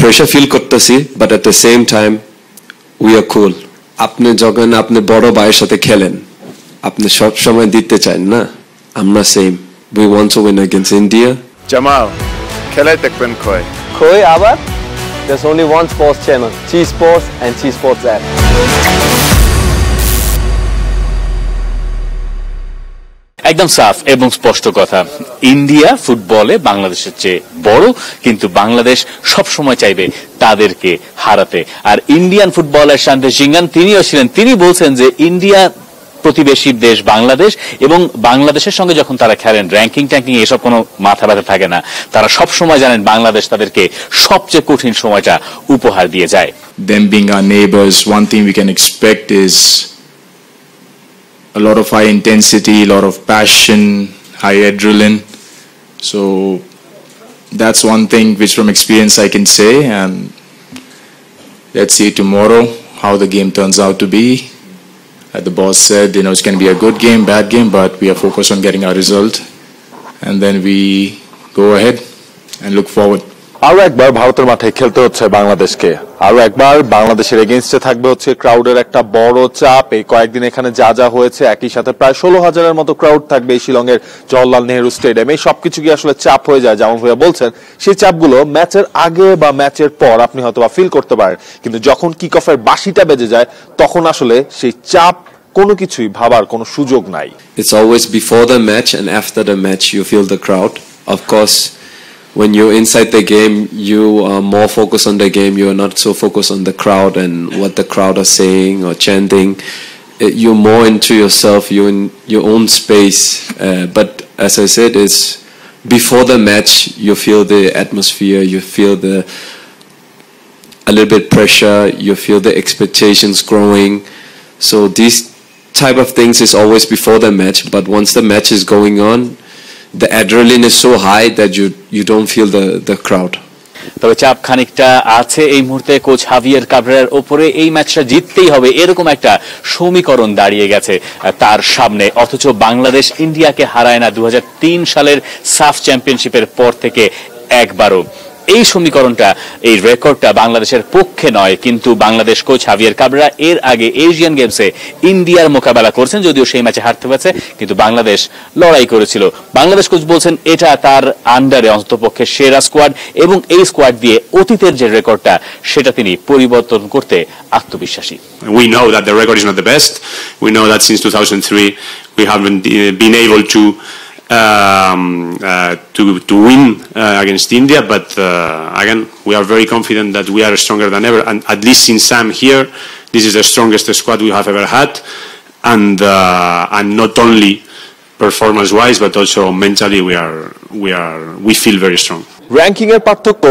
Pressure feel করতেছি, but at the same time we are cool. আপনি যখন আপনি বড় ভাইয়ের সাথে খেলেন, আপনি সব সময় দিতে চান না? আমরা same, we want to win against India. Jamal, খেলায় দেখবেন কয় আবার there's only one sports channel, Chi Sports and Chi Sports app. একদম সাফ এবং স্পষ্ট কথা, ইন্ডিয়া ফুটবলে বাংলাদেশের চেয়ে বড়, কিন্তু বাংলাদেশ সব সময় চাইবে তাদেরকে হারাতে। আর ইন্ডিয়ান ফুটবলার শান্তি সিংহান তিনিও ছিলেন, তিনি বলছেন যে ইন্ডিয়া প্রতিবেশী দেশ বাংলাদেশ, এবং বাংলাদেশের সঙ্গে যখন তারা খেলেন র্যাঙ্কিং ট্যাঙ্কিং এসব কোনো মাথা ব্যথা থাকে না, তারা সব সময় জানেন বাংলাদেশ তাদেরকে সবচেয়ে কঠিন সময়টা উপহার দিয়ে যায়। Them being our neighbors, one thing we can expect is a lot of high intensity, a lot of passion, high adrenaline. So that's one thing which from experience I can say, and let's see tomorrow how the game turns out to be. Like the boss said, it's going to be a good game, bad game, but we are focused on getting our result, and then we go ahead and look forward. আরো একবার ভারতের মাঠে খেলতে হচ্ছে বাংলাদেশকে, আরো একবার বাংলাদেশের এগেইনস্টে থাকবে হচ্ছে ক্রাউডের একটা বড় চাপ। এই কয়েকদিন এখানে যা যা হয়েছে, একই সাথে প্রায় 16,000-এর মতো ক্রাউড থাকবে এই শিলংয়ের জওহরলাল নেহেরু স্টেডিয়ামে। সবকিছু কি আসলে চাপ হয়ে যায়, যেমন ভাইয়া বলছেন, সেই চাপগুলো ম্যাচের আগে বা ম্যাচের পর আপনি হয়তো বা ফিল করতে পারেন, কিন্তু যখন কিক অফের বাঁশিটা বেজে যায় তখন আসলে সেই চাপ কোনো কিছুই ভাবার কোনো সুযোগ নাই। It's always before the match and after the match you feel the crowd. Of course, when you're inside the game, you are more focused on the game. You are not so focused on the crowd and what the crowd are saying or chanting. You're more into yourself. You're in your own space. But as I said, it's before the match. You feel the atmosphere. You feel a little bit pressure. You feel the expectations growing. So these type of things is always before the match. But once the match is going on, the adrenaline is so high that you don't feel the crowd. তবে চাপ খানিকটা আছে এই মুহূর্তে coach হাভিয়ার কাবরেরার উপরে। এই ম্যাচটা জিততেই হবে এরকম একটা সমীকরণ দাঁড়িয়ে গেছে তার সামনে, অথচ বাংলাদেশ ইন্ডিয়াকে হারায় না 2003 সালের সাফ চ্যাম্পিয়নশিপের পর থেকে একবারও। এই সমীকরণটা, এই রেকর্ডটা বাংলাদেশের পক্ষে নয়, কিন্তু বাংলাদেশ কোচ হাভিয়ার কাবরেরা এর আগে এশিয়ান গেমসে ইন্ডিয়ার মোকাবেলা করছেন, যদিও সেই ম্যাচে হারতে হয়েছে, কিন্তু বাংলাদেশ লড়াই করেছিল। বাংলাদেশ কোচ বলছেন এটা তার আন্ডারে অন্ততপক্ষে সেরা স্কোয়াড, এবং এই স্কোয়াড দিয়ে অতীতের যে রেকর্ডটা সেটা তিনি পরিবর্তন করতে আত্মবিশ্বাসী। We know that the record is not the best. We know that since 2003 we haven't been able to win against India, but again we are very confident that we are stronger than ever, and at least since I'm here, this is the strongest squad we have ever had, and not only performance wise but also mentally we feel very strong. Ranking এর পার্থক্য,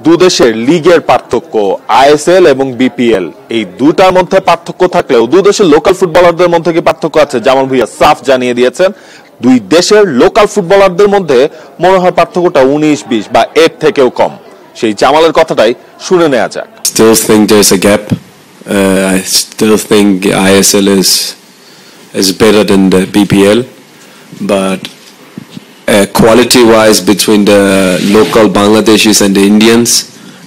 দুদেশের লিগের পার্থক্য, ISL এবং BPL, এই দুটার মধ্যে পার্থক্য থাকলেও দুদেশের লোকাল ফুটবলারদের মধ্যে কি পার্থক্য আছে? যেমন ভাইয়া সাফ জানিয়ে দিয়েছেন, দুই দেশের লোকাল ফুটবলারদের মধ্যে মনে হয় পার্থক্যটা 19-20 বা এর থেকেও কম। সেই জামালের কথাটাই শুনে নেওয়া যাক। Still think there's a gap. I still think ISL is better than the BPL, but quality-wise between the local Bangladeshis and the Indians,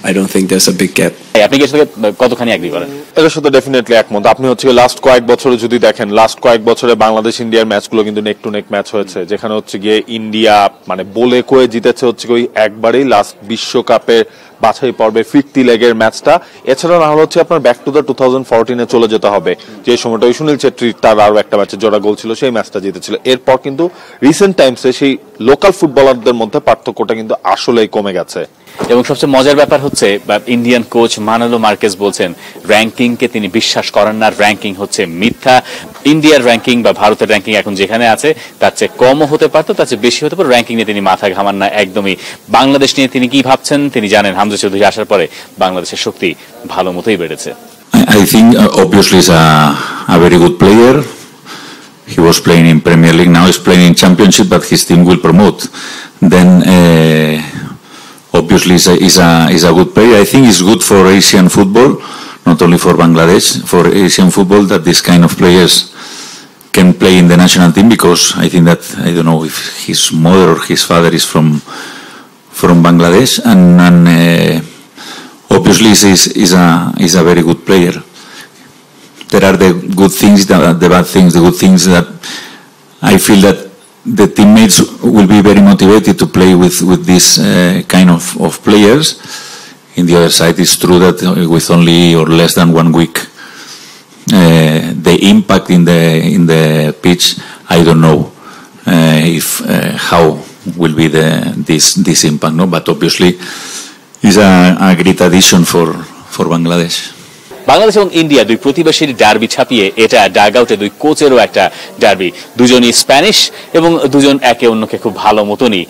I don't think there's a big gap. আপনি কি এর সাথে কতখানি এগ্রি করেন? এর সাথে definitely একমত। আপনি হচ্ছে লাস্ট কয়েক বছরে যদি দেখেন, লাস্ট কয়েক বছরে বাংলাদেশ ইন্ডিয়ার ম্যাচগুলো কিন্তু নেক টু নেক ম্যাচ হয়েছে, যেখানে হচ্ছে গিয়ে ইন্ডিয়া মানে বলে কয়ে জিতেছে হচ্ছে ওই একবারেই লাস্ট বিশ্বকাপের বাছাই পর্বে ফিরতি লেগের ম্যাচটা। এছাড়া না হলে হচ্ছে আপনার ব্যাক টু দ্য 2014-এ চলে যেতে হবে, যে সময়টা ওই সুনীল ছেত্রী তার আরো একটা ম্যাচে জোড়া গোল ছিল, সেই ম্যাচটা জিতেছিল। এরপর কিন্তু রিসেন্ট টাইমসে সেই লোকাল ফুটবলারদের মধ্যে পার্থক্যটা কিন্তু আসলেই কমে গেছে। এবং সবচেয়ে মজার ব্যাপার হচ্ছে ইন্ডিয়ান কোচ মানালো মার্কেজ বলছেন র্যাঙ্কিংকে তিনি বিশ্বাস করেন না, র্যাঙ্কিং হচ্ছে মিথ্যা। ইন্ডিয়ার র্যাঙ্কিং বা ভারতের র্যাঙ্কিং এখন যেখানে আছে তার চেয়ে কমও হতে পারতো, তার চেয়ে বেশি হতে পারে, র্যাঙ্কিং নিয়ে তিনি মাথা ঘামান না একদমই। বাংলাদেশ নিয়ে তিনি কি ভাবছেন তিনি জানেন। হামজা চৌধুরী আসার পরে বাংলাদেশের শক্তি ভালো মতোই বেড়েছে। I think obviously is a very good player. He was playing in Premier League, now he's playing in Championship, but his team will promote. Then obviously is a good player. I think it's good for Asian football, not only for Bangladesh, for Asian football, that this kind of players can play in the national team, because I think that, I don't know if his mother or his father is from Bangladesh, and obviously is a very good player. There are the good things, the bad things. The good things that I feel that the teammates will be very motivated to play with this kind of players. In the other side, it's true that with only or less than 1 week, the impact in the pitch, I don't know how will be this impact. No, but obviously, is a great addition for Bangladesh. Bangladesh এবং India দুই প্রতিবেশীর derby ছাপিয়ে এটা dug আউটে দুই কোচেরও একটা derby. দুজনই Spanish এবং দুজন একে অন্যকে খুব ভালো মতনই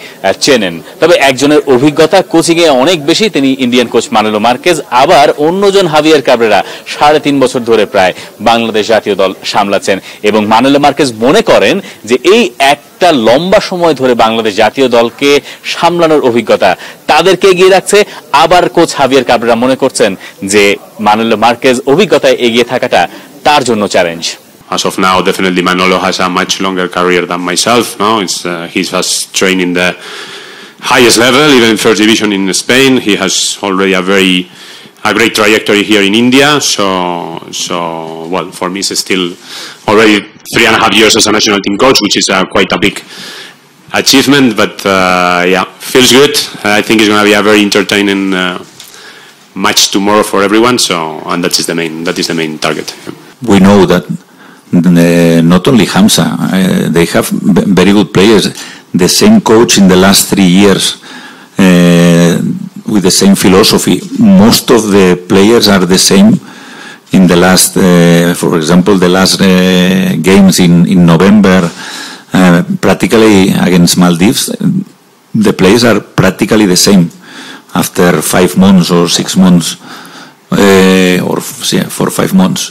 চেনেন। তবে একজনের অভিজ্ঞতা কোচিং এ অনেক বেশি, তিনি ইন্ডিয়ান কোচ মানেলো মার্কেজ। আবার অন্যজন হাভিয়ার কাবরেরা 3.5 বছর ধরে প্রায় বাংলাদেশ জাতীয় দল সামলাচ্ছেন এবং মানেলো মার্কেজ মনে করেন যে এই একটা লম্বা সময় ধরে বাংলাদেশ জাতীয় দলকে সামলানোর অভিজ্ঞতা তাদেরকে এগিয়ে রাখছে। আবার কোচ হাভিয়ার কাবরেরা মনে করছেন যে মানেলো মার্কেজ অভিজ্ঞতায় এগিয়ে থাকাটা তার জন্য challenge. As of now, definitely Manolo has a much longer career than myself. No, he has trained in the highest level, even in first division in Spain. He has already a great trajectory here in India. So well, for me, it's still already 3.5 years as a national team coach, which is quite a big achievement. But yeah, feels good. I think it's going to be a very entertaining match tomorrow for everyone. And that is the main target. We know that not only Hamza, they have very good players. The same coach in the last 3 years with the same philosophy. Most of the players are the same. In the last, for example, the last games in November, practically against Maldives, the players are practically the same after 5 months or 6 months, or 4 or 5 months.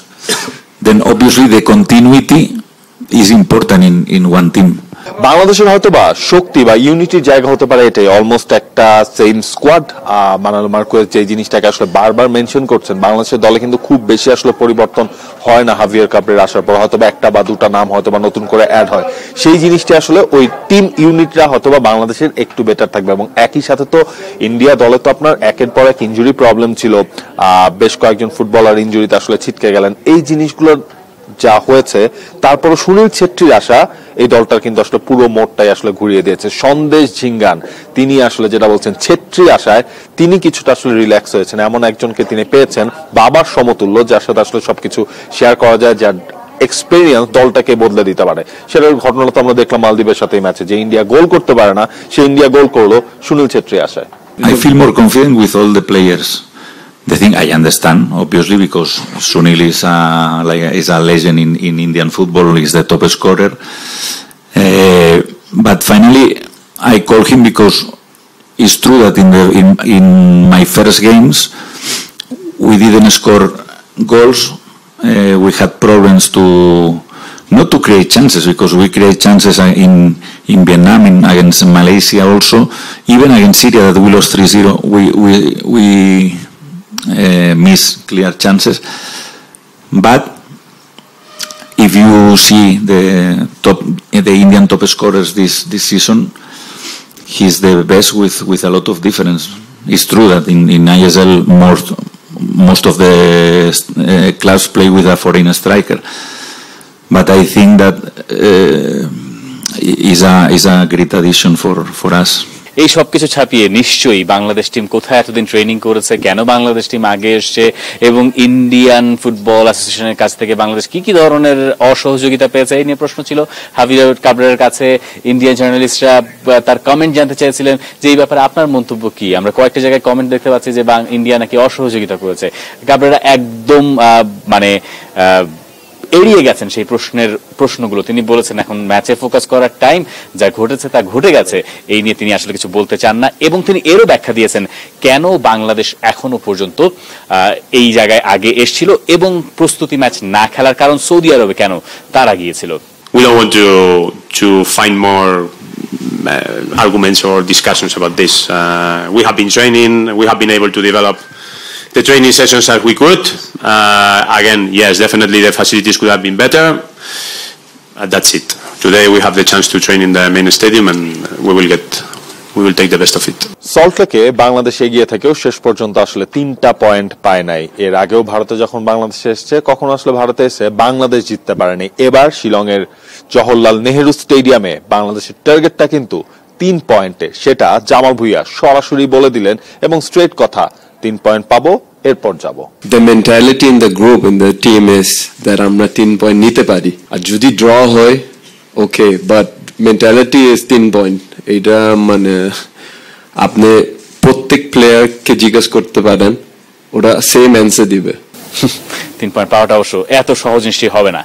Then obviously the continuity is important in one team. বাংলাদেশের হয়তো বা শক্তি বা ইউনিটির জায়গা হতে পারে এটাই, almost একটা same squad. মানালো Marquez যে জিনিসটাকে আসলে বারবার মেনশন করছেন, বাংলাদেশের দলে কিন্তু খুব বেশি আসলে পরিবর্তন হয় না হাভিয়ার কাবরেরা আসার পর। হয়তো বা 1 বা 2টা নাম হয়তো বা নতুন করে অ্যাড হয়, সেই জিনিসটা আসলে ওই টিম ইউনিটরা হয়তো বা বাংলাদেশের একটু বেটার থাকবে। এবং একই সাথে তো ইন্ডিয়া দলে তো আপনার একের পর এক ইনজুরি প্রবলেম ছিল, বেশ কয়েকজন ফুটবলার ইনজুরিতে আসলে ছিটকে গেলেন। এই জিনিসগুলোর যা হয়েছে, তারপর সুনীল ছেত্রীর আসা এই দলটার কিন্তু আসলে পুরো মোড়টাই আসলে ঘুরিয়ে দিয়েছে। সন্দেশ ঝিঙ্গান তিনি আসলে যেটা বলছেন, ছেত্রী আসায় তিনি কিছুটা আসলে রিল্যাক্স হয়েছেন। এমন একজনকে তিনি পেয়েছেন বাবার সমতুল্য, যার সাথে আসলে সবকিছু শেয়ার করা যায়, যার এক্সপেরিয়েন্স দলটাকে বদলে দিতে পারে। সেটার ঘটনা তো আমরা দেখলাম মালদ্বীপের সাথে ম্যাচে, যে ইন্ডিয়া গোল করতে পারে না, সে ইন্ডিয়া গোল করলো সুনীল ছেত্রী আসায়। I feel more confident with all the players. The thing I understand, obviously, because Sunil is a legend in Indian football. He's the top scorer. But finally, I call him because it's true that in my first games we didn't score goals. We had problems not to create chances, because we create chances in Vietnam, against Malaysia also, even against Syria that we lost 3-0. We miss clear chances. But if you see the Indian top scorers this season, he's the best with a lot of difference. It's true that in ISL most of the clubs play with a foreign striker, but I think that is a great addition for us. এই সবকিছু ছাপিয়ে নিশ্চয়ই Bangladesh team কোথায় এতদিন training করেছে, কেন Bangladesh team আগে এসছে, এবং ইন্ডিয়ান ফুটবল অ্যাসোসিয়েশনের কাছ থেকে বাংলাদেশ কি কি ধরনের অসহযোগিতা পেয়েছে, এই নিয়ে প্রশ্ন ছিল হাভিয়ার কাবরেরার কাছে। ইন্ডিয়ান জার্নালিস্টরা তার কমেন্ট জানতে চেয়েছিলেন যে এই ব্যাপারে আপনার মন্তব্য কি। আমরা কয়েকটা জায়গায় কমেন্ট দেখতে পাচ্ছি যে ইন্ডিয়া নাকি অসহযোগিতা করেছে। কাবরেরা একদম এড়িয়ে গেছেন সেই প্রশ্নগুলো। তিনি বলেছেন এখন ম্যাচে ফোকাস করার টাইম, যা ঘটেছে তা ঘটে গেছে, এই নিয়ে তিনি আসলে কিছু বলতে চান না। এবং তিনি এরও ব্যাখ্যা দিয়েছেন কেন বাংলাদেশ এখনো পর্যন্ত এই জায়গায় আগে এসেছিল এবং প্রস্তুতি ম্যাচ না খেলার কারণ সৌদি আরবে কেন তারা গিয়েছিল। We don't want to find more arguments or discussions about this. We have been training, we have been able to develop the training sessions as we could. Again, yes, definitely the facilities could have been better. That's it. Today we have the chance to train in the main stadium, and we will get we will take the best of it. সল্টলেকে Bangladesh এগিয়ে থেকেও শেষ পর্যন্ত আসলে 3টা point পায় নাই। এর আগেও ভারতে যখন বাংলাদেশে এসেছে কখনো আসলে ভারতে এসে বাংলাদেশ জিততে পারেনি। এবার শিলংয়ের জওহরলাল নেহেরু স্টেডিয়ামে বাংলাদেশের টার্গেটটা কিন্তু 3 পয়েন্টে, সেটা জামাল ভুঁইয়া সরাসরি বলে দিলেন এবং স্ট্রেট কথা, 3 পয়েন্ট পাবো, এরপর যাব। The mentality in the group, in the team is that আমরা 3 পয়েন্ট নিতে পারি, আর যদি ড্র হয় ওকে, বাট মেন্টালিটি ইজ 3 পয়েন্ট। এটা মানে আপনি প্রত্যেক প্লেয়ারকে জিজ্ঞেস করতে পারেন, ওরা সেম অ্যান্সার দিবে। 3 পয়েন্ট পাওয়াটা অবশ্য এত সহজ নিশ্চয়ই হবে না।